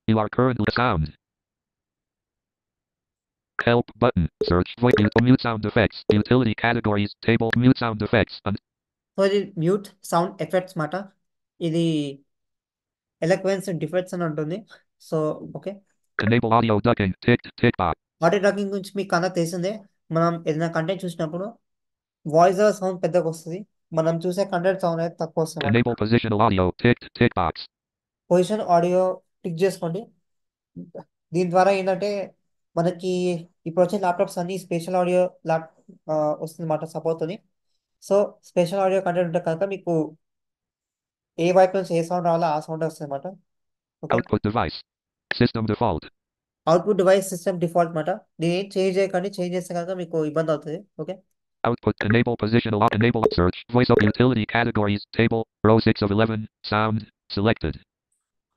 S2: You are currently sound. Help button. Search voice mute sound effects. Utility categories table mute sound effects.
S3: So ఇది mute sound effects మాట. ఇది ఎలక్వెన్స్ defects అని ఉంటుంది. So okay,
S2: Enable audio ducking. Ticked tick box.
S3: Audio tracking గురించి మీకు కన్నా తెలిసిందే. మనం ఏదైనా కంటెంట్ చూసినప్పుడు వాయిస్ సౌండ్ పెద్దగా వస్తుంది, మనం చూసే కంటెంట్ సౌండ్ అయితే తక్కువ వస్తుంది.
S2: Enable positional audio. Ticked tick box.
S3: Position audio tick చేసుకోండి. దీని ద్వారా ఏంటంటే మనకి ఇప్పుడు వచ్చే ల్యాప్టాప్స్ అన్ని స్పెషల్ ఆడియో వస్తుంది మాట సపోర్ట్ అని. సో స్పెషల్ ఆడియో కంటెంట్ ఉంటే కనుక మీకు ఏ వైపు నుంచి ఏ సౌండ్ రావాలో ఆ సౌండ్ వస్తుంది అన్నమాట.
S2: Output device. System default.
S3: Output device system default మాట. దీని ఏం చేంజ్ చేయకండి, చేంజ్ చేస్తే కనుక మీకు ఇబ్బంది అవుతుంది. Okay,
S2: Output enable positional enable search voiceover utility categories table row 6 of 11 sound selected.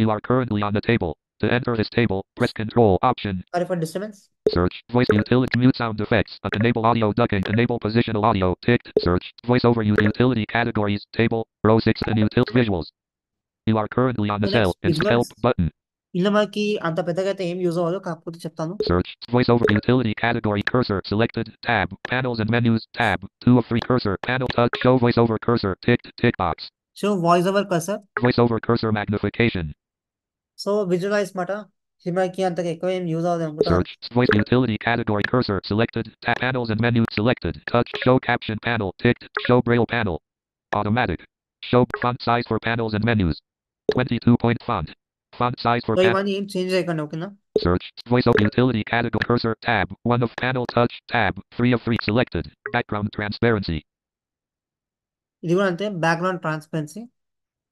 S2: You are currently on the table. To enter this table, press Control Option.
S3: Sorry for disturbance.
S2: Search voice utility mute sound effects. Enable audio ducking. Enable positional audio. Ticked search voiceover utility categories table row 6 and utility visuals. You are currently on the cell. It's help button.
S3: ఇలా మనకి అంత పెద్దగా అయితే ఏం use అవ్వదు, కాకపోతే చెప్తాను.
S2: Search voiceover utility category cursor selected tab panels and menus tab 2 of 3 cursor panel touch show voiceover cursor ticked tick box.
S3: So voiceover cursor.
S2: Voiceover cursor magnification.
S3: So visualize మాట. ఇది మనకి అంతగా ఎక్కువ ఏం use అవుతుంది అనుకుంటున్నాను.
S2: Search. Voice utility category cursor selected. Tap panels and menu selected. Touch. Show caption panel ticked. Show braille panel. Automatic. Show font size for panels and menus. 22-point font. Font size for
S3: so
S2: panel.
S3: ఇవన్నీ ఏం change చేయకండి, ఓకేనా?
S2: Search. Voice over utility category cursor tab. 1 of panel touch tab. 3 of 3 selected. Background transparency.
S3: ఇది కూడా అంతే, background transparency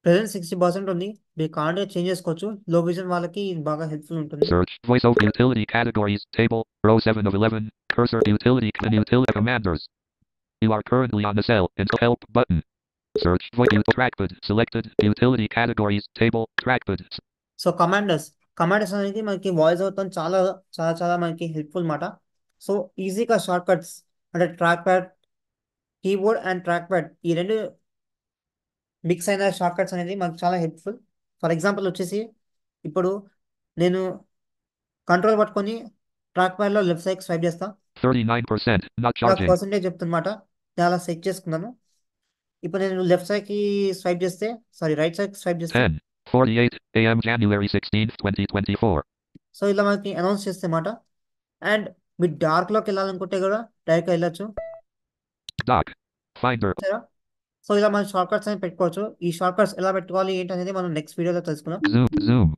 S3: present 60% ఉంది. మీరు కావాలంటే చేంజ్ చేసుకోవచ్చు. లో విజన్ వాళ్ళకి ఇది బాగా హెల్ప్ఫుల్ ఉంటుంది.
S2: Search. Voice over utility categories table. Row 7 of 11. Cursor utility and utility commanders. You are currently on the cell into help button. Search. Voice trackpad selected. Utility categories table trackpad.
S3: So commanders అనేది మనకి voice అవుతాం చాలా చాలా చాలా మనకి helpful మాట. So ఈజీగా short cuts అంటే track pad, keyboard and track pad ఈ రెండు మిక్స్ అయిన షార్ట్ కట్స్ అనేది మనకు చాలా హెల్ప్ఫుల్. ఫర్ ఎగ్జాంపుల్ వచ్చేసి ఇప్పుడు నేను కంట్రోల్ పట్టుకొని ట్రాక్ ప్యాడ్లో లెఫ్ట్ సైడ్ స్వైప్ చేస్తా.
S2: 39% not
S3: నాకు
S2: charging.
S3: పర్సంటేజ్ చెప్తున్నమాట, నేను అలా సెట్ చేసుకున్నాను. ఇప్పుడు నేను లెఫ్ట్ సైడ్కి స్వైప్ చేస్తే, సారీ రైట్ సైడ్ స్వైప్ చేస్తే
S2: 10:48 a.m. January 16th, 2024.
S3: సో ఇలా మనకి అనౌన్స్ చేస్తే మాట. అండ్ మీరు డార్క్లోకి వెళ్ళాలనుకుంటే కూడా డైరెక్ట్గా వెళ్ళొచ్చు.
S2: Dock. Finder.
S3: సరే, సో ఇలా మనం షార్ట్ కట్స్ అని పెట్టుకోవచ్చు. ఈ షార్ట్ కట్స్ ఎలా పెట్టుకోవాలి ఏంటి అనేది మనం నెక్స్ట్ వీడియోలో తెలుసుకుందాం.
S2: Zoom.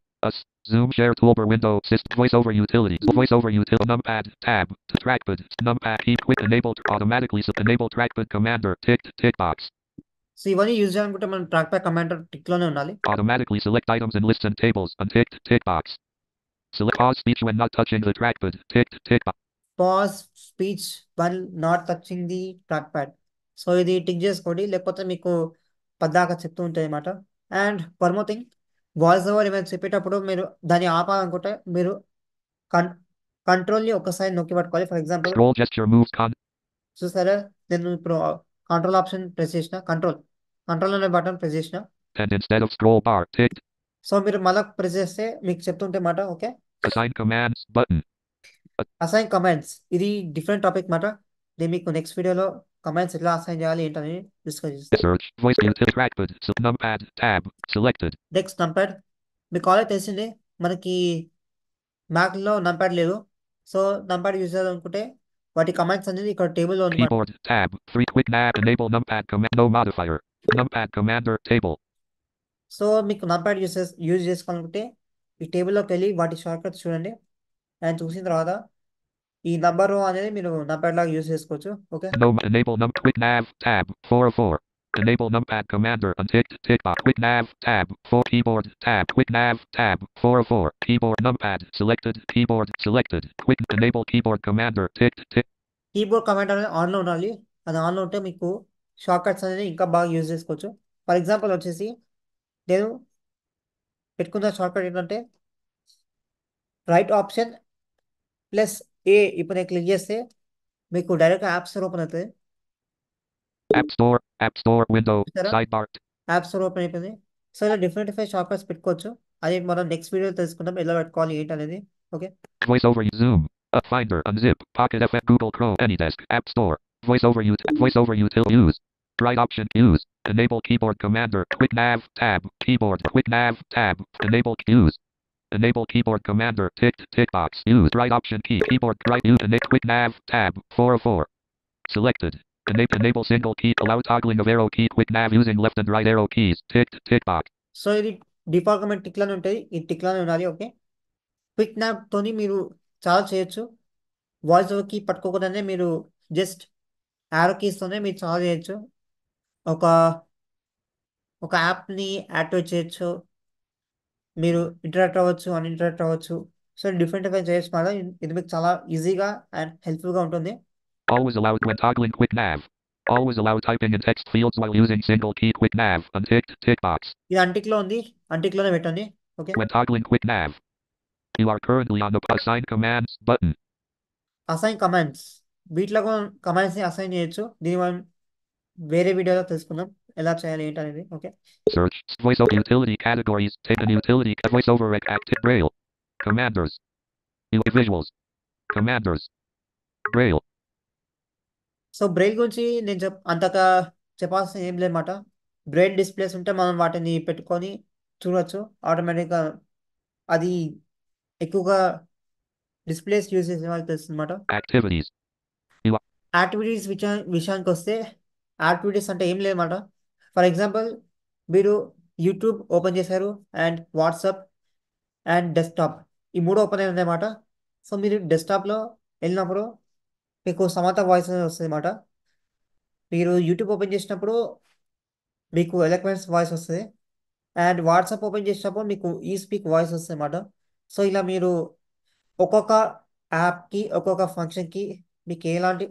S2: Zoom share toolbar window. Voice over utilities. Voice over utility. Numpad. Tab. Trackpad. Numpad. Keep quick. Enabled. Automatically. Enable trackpad commander. Tick box.
S3: So ఇవన్నీ యూజ్ చేయాలనుకుంటే మనం ట్రాక్ ప్యాడ్ కమాండర్ టిక్లోనే ఉండాలి.
S2: Automatically select items and lists and tables. Unticked. Tick box. Select pause speech when not touching the trackpad. Tick box.
S3: Pause speech one not touching the track pad. So ఇది tick చేసుకోండి, లేకపోతే మీకు పద్దాక చెప్తూ ఉంటుంది అన్నమాట. And one more thing, voice over ఏమైనా చెప్పేటప్పుడు మీరు దాన్ని ఆపాలనుకుంటే మీరు కంట్రోల్ని ఒకసారి నొక్కి పట్టుకోవాలి. For example
S2: Scroll gesture moves
S3: చూసారా, నేను ఇప్పుడు కంట్రోల్ ఆప్షన్ ప్రెస్ చేసిన, కంట్రోల్ అనే బటన్ ప్రెస్ చేసిన.
S2: and instead of scroll bar ticked.
S3: So మీరు మళ్ళీ ప్రెస్ చేస్తే మీకు చెప్తుంటే మాట. Okay,
S2: Assign commands button.
S3: Assign commands ఇది డిఫరెంట్ టాపిక్ మాట. నేను మీకు నెక్స్ట్ వీడియోలో కమాండ్స్ ఎట్లా అసైన్ చేయాలి ఏంటని డిస్కస్ చేస్తాను.
S2: Search. Voice utility trackpad. Numpad. Tab. Selected.
S3: Next numpad. మీకు ఆల్రెడీ తెలిసిందే, మనకి మ్యాక్లో నంప్యాడ్ లేదు. సో నంప్యాడ్ యూజ్ చేయాలనుకుంటే వాటి కమాండ్స్ అనేది ఇక్కడ టేబుల్లో ఉంది.
S2: Keyboard. Tab. 3 quick nav. Enable numpad command. No modifier. Numpad commander table.
S3: So మీకు నంప్యాడ్ యూజ్ చేసుకోవాలనుకుంటే ఈ టేబుల్లోకి వెళ్ళి వాటి షార్ట్ కట్స్ చూడండి. అండ్ చూసిన తర్వాత ఈ నంబర్ అనేది మీరు నంప్యాడ్ లాగా యూజ్ చేసుకోవచ్చు. Okay,
S2: No enable quick nav tab 404. Enable numpad commander unticked tick box. Quick nav tab 4 keyboard tab quick nav tab 404 keyboard numpad selected keyboard selected quick enable keyboard commander ticked tick.
S3: Keyboard command అనేది ఆన్లో ఉండాలి. అది ఆన్లో ఉంటే మీకు short cuts అనేది ఇంకా బాగా యూజ్ చేసుకోవచ్చు. ఫర్ ఎగ్జాంపుల్ వచ్చేసి నేను పెట్టుకున్న షార్ట్ కట్ ఏంటంటే రైట్ ఆప్షన్ ప్లస్ ఏ. ఇప్పుడు నేను క్లిక్ చేస్తే మీకు డైరెక్ట్గా యాప్ స్టోర్ ఓపెన్ అవుతుంది.
S2: App store window
S3: చూసారా?
S2: sidebar.
S3: యాప్ స్టోర్ ఓపెన్ అయిపోయింది. సో ఇలా డిఫరెంట్ షార్ట్ కట్స్ పెట్టుకోవచ్చు. అది మనం నెక్స్ట్ వీడియో తెలుసుకుందాం ఎలా పెట్టుకోవాలి ఏంటి అనేది. Okay,
S2: Voice over Zoom. Finder. Unzip. Pocket FM. Google Chrome. AnyDesk. App Store. Voice over util use. Right option use. Enable keyboard commander. Quick nav tab. Keyboard. Quick nav tab. Enable use. Enable keyboard commander. Tick box. Use. Right option key. Keyboard. Right use. Quick nav tab 404. Selected. Enable single key. Allow toggling of arrow key. Quick nav using left and right arrow keys. Tick box.
S3: So ఇది default comment టిక్లోనే ఉంటుంది. ఈ టిక్లోనే ఉండాలి. Okay, quick nap తోని మీరు చాలా చేయొచ్చు. Voice over key పట్టుకోకుండానే మీరు just arrow కీస్తోనే మీరు చాలా చేయొచ్చు. ఒక యాప్ని యాక్టివేట్ చేయొచ్చు, మీరు ఇంటరాక్ట్ అవ్వచ్చు, అన్ఇంటరాక్ట్ అవ్వచ్చు. సో డిఫరెంట్ చేయొచ్చు మాట. ఇది మీకు చాలా ఈజీగా అండ్ హెల్ప్ఫుల్గా ఉంటుంది.
S2: Always allowed when toggling quick nav. Always allow typing in text fields while using single key quick nav. Unticked tick box.
S3: ఇది అంటిక్లో ఉంది, అంటిక్లోనే పెట్టండి. Okay,
S2: When toggling quick nav. You are currently on the assign commands button.
S3: Assign commands, వీటిలో కమాండ్స్ని assign చేయొచ్చు. దీన్ని మనం వేరే వీడియోలో తెలుసుకుందాం ఎలా చేయాలి ఏంటి అనేది. Okay,
S2: Search. Voice over utility categories. Take an utility. Voice over active braille. Commanders. Visuals. Commanders. Braille.
S3: So Braille గురించి నేను అంతగా చెప్పాల్సిన ఏం లేదన్నమాట. బ్రెయిల్ డిస్ప్లేస్ ఉంటే మనం వాటిని పెట్టుకొని చూడవచ్చు. ఆటోమేటిక్గా అది ఎక్కువగా డిస్ప్లేస్ యూజ్ చేసే వాళ్ళకి తెలుస్తుంది అనమాట.
S2: Activities. You are
S3: యాక్టివిటీస్ విషయానికి వస్తే యాక్టివిటీస్ అంటే ఏం లేదన్నమాట. ఫర్ ఎగ్జాంపుల్ మీరు యూట్యూబ్ ఓపెన్ చేశారు అండ్ వాట్సాప్ అండ్ డెస్క్టాప్ ఈ మూడు ఓపెన్ అయి ఉన్నాయన్నమాట. సో మీరు డెస్క్టాప్లో వెళ్ళినప్పుడు మీకు సమాంత వాయిస్ అనేది వస్తుంది అన్నమాట. మీరు యూట్యూబ్ ఓపెన్ చేసినప్పుడు మీకు ఎలక్వెన్స్ వాయిస్ వస్తుంది అండ్ వాట్సాప్ ఓపెన్ చేసినప్పుడు మీకు ఈ స్పీక్ వాయిస్ వస్తుంది అన్నమాట. సో ఇలా మీరు ఒక్కొక్క యాప్కి ఒక్కొక్క ఫంక్షన్కి మీకు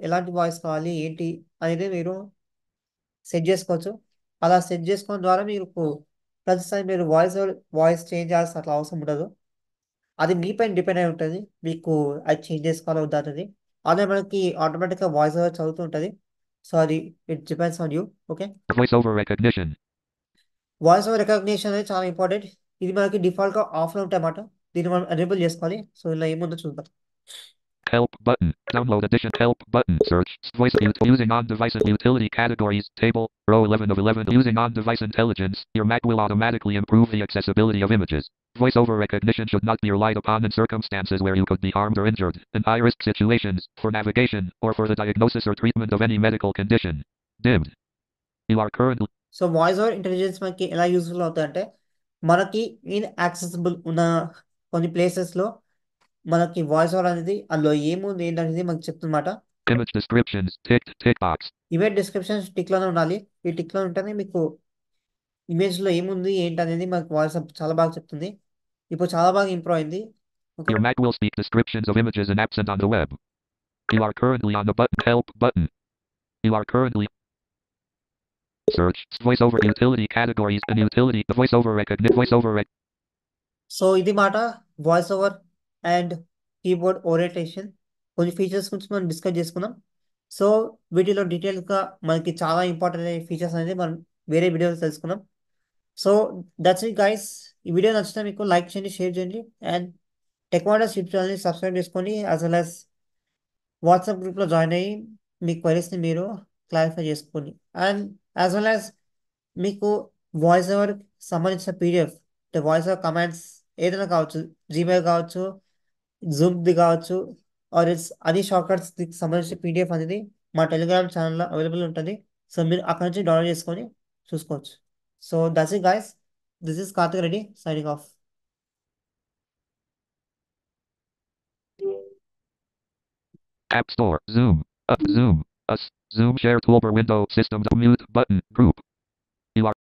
S3: ఎలాంటి వాయిస్ కావాలి ఏంటి అనేది మీరు సెట్ చేసుకోవచ్చు. అలా సెట్ చేసుకోవడం ద్వారా మీకు ప్రతిసారి మీరు వాయిస్ చేంజ్ చేయాల్సిన అట్లా అవసరం ఉండదు. అది మీ పైన డిపెండ్ అయి ఉంటుంది మీకు అది చేంజ్ చేసుకోవాలో వద్దా అనేది. అదే మనకి ఆటోమేటిక్గా వాయిస్ ఓవర్ చదువుతూ ఉంటుంది. సో అది it depends on you. Okay,
S2: voice over recognition.
S3: Voice over recognition అనేది చాలా ఇంపార్టెంట్. ఇది మనకి డిఫాల్ట్గా ఆఫ్లో ఉంటాయి అన్నమాట. దీన్ని మనం ఎనేబుల్ చేసుకోవాలి. సో ఇలా ఏముందో చూద్దాం.
S2: Help button. Download edition. Help button. Search. Voice using on-device utility categories. Table. Row 11 of 11. Using on-device intelligence. Your Mac will automatically improve the accessibility of images. Voice over recognition should not be relied upon in circumstances where you could be harmed or injured, in high-risk situations, for navigation, or for the diagnosis or treatment of any medical condition. Dimmed. You are currently
S3: so voice over intelligence మనకి ఎలా useful అవుతుందంటే మనకి inaccessible ఉన్న కొన్ని ప్లేసెస్లో మనకి voice over అనేది అందులో ఏముంది ఏంటనేది మనకు చెప్తుందన్నమాట.
S2: image descriptions. Ticked. Tick box.
S3: Image description టిక్లోనే ఉండాలి. ఈ టిక్లో ఉంటేనే మీకు ఇమేజ్లో ఏముంది ఏంటనేది మనకు వాయిస్ చాలా బాగా చెప్తుంది. ఇప్పుడు చాలా బాగా ఇంప్రూవ్ అయింది. Okay,
S2: Your Mac will speak descriptions of images and apps and on the web. You are currently on the button. Help button. You are currently search. Voice over utility categories and utility. The voice over recognition. Voice over
S3: so ఇది మాట voice over and keyboard orientation కొన్ని features గురించి మనం discuss చేసుకున్నాం. So వీటిలో డీటెయిల్గా మనకి చాలా ఇంపార్టెంట్ అయిన ఫీచర్స్ అనేది మనం వేరే వీడియోలో తెలుసుకున్నాం. So that's it guys. ఈ వీడియో నచ్చితే మీకు లైక్ చేయండి, షేర్ చేయండి అండ్ టెక్ వాండర్స్ యూట్యూబ్ ఛానల్ని సబ్స్క్రైబ్ చేసుకోండి. యాజ్ వెల్ యాజ్ వాట్సాప్ గ్రూప్లో జాయిన్ అయ్యి మీ క్వైరీస్ని మీరు క్లారిఫై చేసుకోండి. అండ్ యాజ్ వెల్ యాజ్ మీకు వాయిస్ ఓవర్ సంబంధించిన పీడిఎఫ్ అంటే వాయిస్ ఓవర్ కమాండ్స్ ఏదైనా కావచ్చు, జీమెయిల్ కావచ్చు, జూమ్ది కావచ్చు, ఆర్ ఇట్స్ అన్ని షార్ట్కట్స్కి సంబంధించిన పీడిఎఫ్ అనేది మా టెలిగ్రామ్ ఛానల్లో అవైలబుల్ ఉంటుంది. సో మీరు అక్కడ నుంచి డౌన్లోడ్ చేసుకొని చూసుకోవచ్చు. So that's it guys. This is Karthik Reddy signing off.
S2: App Store. Zoom. Up. Zoom. Us. Zoom share toolbar window. Systems. Mute button. Group. You are